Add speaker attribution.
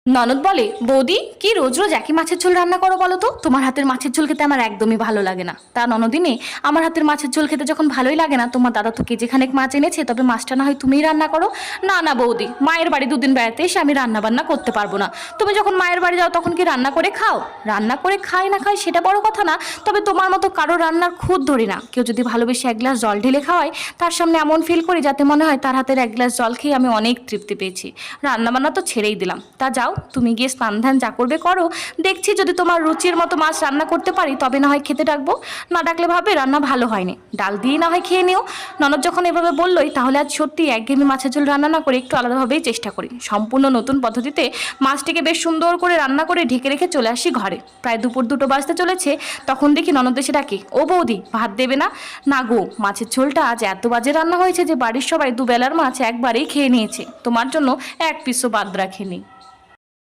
Speaker 1: ননদ বলে, বৌদি কি রোজ রোজ একই মাছের ঝোল রান্না করো বলো তো? তোমার হাতের মাছের ঝোল খেতে আমার একদমই ভালো লাগে না। তা ননদিনী, আমার হাতের মাছের ঝোল খেতে যখন ভালোই লাগে না, তোমার দাদা তো কেজি খানেক মাছ এনেছে, তবে মাছটা না হয় তুমিই রান্না করো। না না বৌদি, মায়ের বাড়ি দুদিন বেড়াতে এসে আমি রান্না বান্না করতে পারবো না। তুমি যখন মায়ের বাড়ি যাও তখন কি রান্না করে খাও? রান্না করে খাই না খাই সেটা বড় কথা না, তবে তোমার মতো কারো রান্নার খুঁত ধরি না। কেউ যদি ভালোবেসে এক গ্লাস জল ঢেলে খাওয়ায়, তার সামনে এমন ফিল করি যাতে মনে হয় তার হাতের এক গ্লাস জল খেয়ে আমি অনেক তৃপ্তি পেয়েছি। রান্না বান্না তো ছেড়েই দিলাম। তা যাও, তুমি গিয়ে স্নান ধান যা করবে করো। দেখছি যদি তোমার রুচির মতো মাছ রান্না করতে পারি তবে না হয় খেতে ডাকবো, না ডাকলে ভাবে রান্না ভালো হয়নি, ডাল দিয়ে না হয় খেয়ে নিও। ননদ যখন এভাবে বললোই, তাহলে আজ সত্যি একঘেয়েমি মাছের ঝোল রান্না না করে একটু আলাদাভাবেই চেষ্টা করি। সম্পূর্ণ নতুন পদ্ধতিতে মাছটিকে বেশ সুন্দর করে রান্না করে ঢেকে রেখে চলে আসি ঘরে। প্রায় দুপুর 2টো বাজতে চলেছে, তখন দেখি ননদ এসে ডাকে, ও বৌদি ভাত দেবে না? না গো, মাছের ঝোলটা আজ এত বাজে রান্না হয়েছে যে বাড়ির সবাই দুবেলার মাছ একবারেই খেয়ে নিয়েছে, তোমার জন্য এক পিসও বাদ রাখেনি।